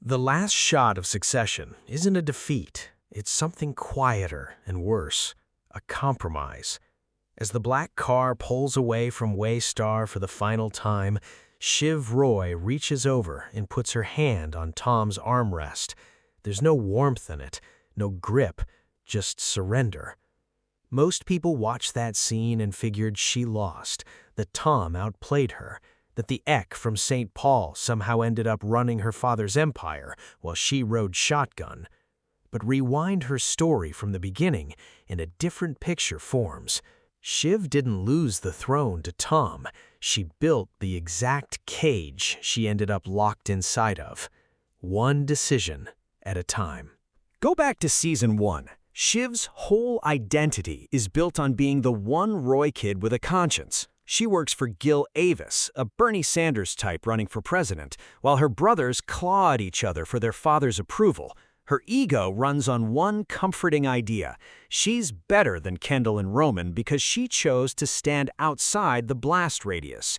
The last shot of Succession isn't a defeat. It's something quieter and worse, a compromise. As the black car pulls away from Waystar for the final time, Shiv Roy reaches over and puts her hand on Tom's armrest. There's no warmth in it, no grip, just surrender. Most people watched that scene and figured she lost, that Tom outplayed her, that the Ek from St. Paul somehow ended up running her father's empire while she rode shotgun. But rewind her story from the beginning, and a different picture forms. Shiv didn't lose the throne to Tom. She built the exact cage she ended up locked inside of. One decision at a time. Go back to Season 1. Shiv's whole identity is built on being the one Roy kid with a conscience. She works for Gil Avis, a Bernie Sanders type running for president, while her brothers claw at each other for their father's approval. Her ego runs on one comforting idea. She's better than Kendall and Roman because she chose to stand outside the blast radius.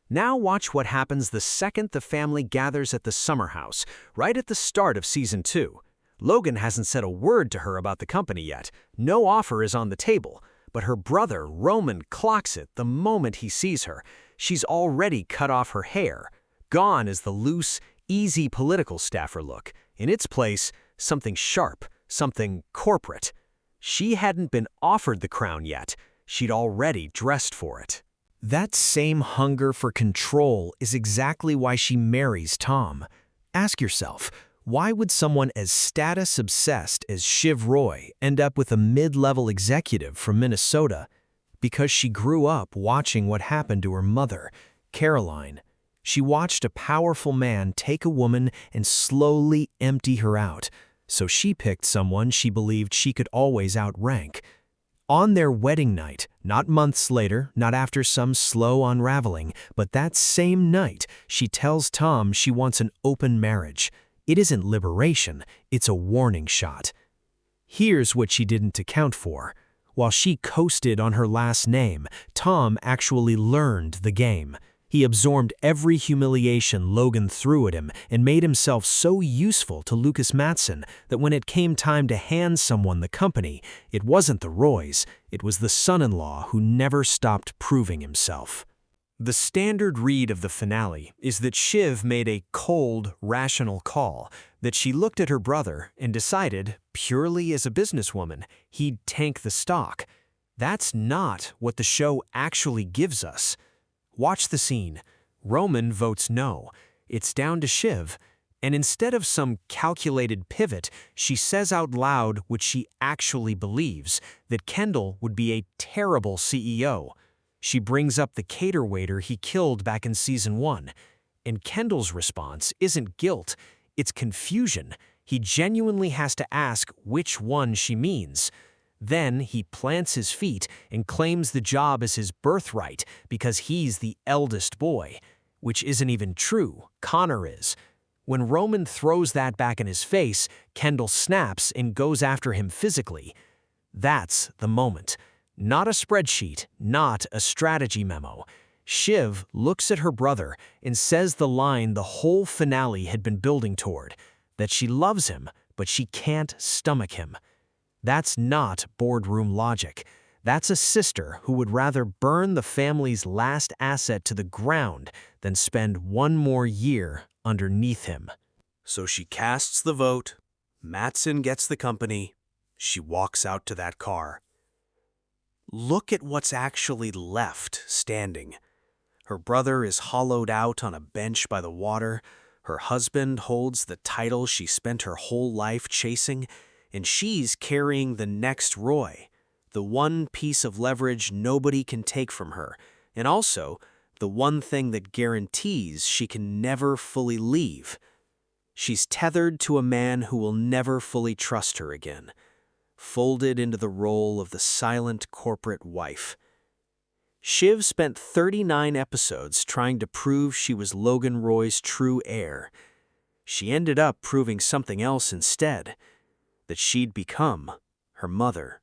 Now watch what happens the second the family gathers at the summer house, right at the start of Season 2. Logan hasn't said a word to her about the company yet. No offer is on the table. But her brother, Roman, clocks it the moment he sees her. She's already cut off her hair. Gone is the loose, easy political staffer look. In its place, something sharp, something corporate. She hadn't been offered the crown yet. She'd already dressed for it. That same hunger for control is exactly why she marries Tom. Ask yourself, why would someone as status-obsessed as Shiv Roy end up with a mid-level executive from Minnesota? Because she grew up watching what happened to her mother, Caroline. She watched a powerful man take a woman and slowly empty her out, so she picked someone she believed she could always outrank. On their wedding night, not months later, not after some slow unraveling, but that same night, she tells Tom she wants an open marriage. It isn't liberation, it's a warning shot. Here's what she didn't account for. While she coasted on her last name, Tom actually learned the game. He absorbed every humiliation Logan threw at him and made himself so useful to Lucas Matson that when it came time to hand someone the company, it wasn't the Roys, it was the son-in-law who never stopped proving himself. The standard read of the finale is that Shiv made a cold, rational call, that she looked at her brother and decided, purely as a businesswoman, he'd tank the stock. That's not what the show actually gives us. Watch the scene. Roman votes no. It's down to Shiv. And instead of some calculated pivot, she says out loud what she actually believes, that Kendall would be a terrible CEO. She brings up the cater waiter he killed back in Season 1. And Kendall's response isn't guilt, it's confusion. He genuinely has to ask which one she means. Then he plants his feet and claims the job as his birthright because he's the eldest boy. Which isn't even true, Connor is. When Roman throws that back in his face, Kendall snaps and goes after him physically. That's the moment. Not a spreadsheet, not a strategy memo. Shiv looks at her brother and says the line the whole finale had been building toward, that she loves him, but she can't stomach him. That's not boardroom logic. That's a sister who would rather burn the family's last asset to the ground than spend one more year underneath him. So she casts the vote, Matson gets the company, she walks out to that car. Look at what's actually left standing. Her brother is hollowed out on a bench by the water, her husband holds the title she spent her whole life chasing, and she's carrying the next Roy, the one piece of leverage nobody can take from her, and also the one thing that guarantees she can never fully leave. She's tethered to a man who will never fully trust her again, folded into the role of the silent corporate wife. Shiv spent 39 episodes trying to prove she was Logan Roy's true heir. She ended up proving something else instead, that she'd become her mother.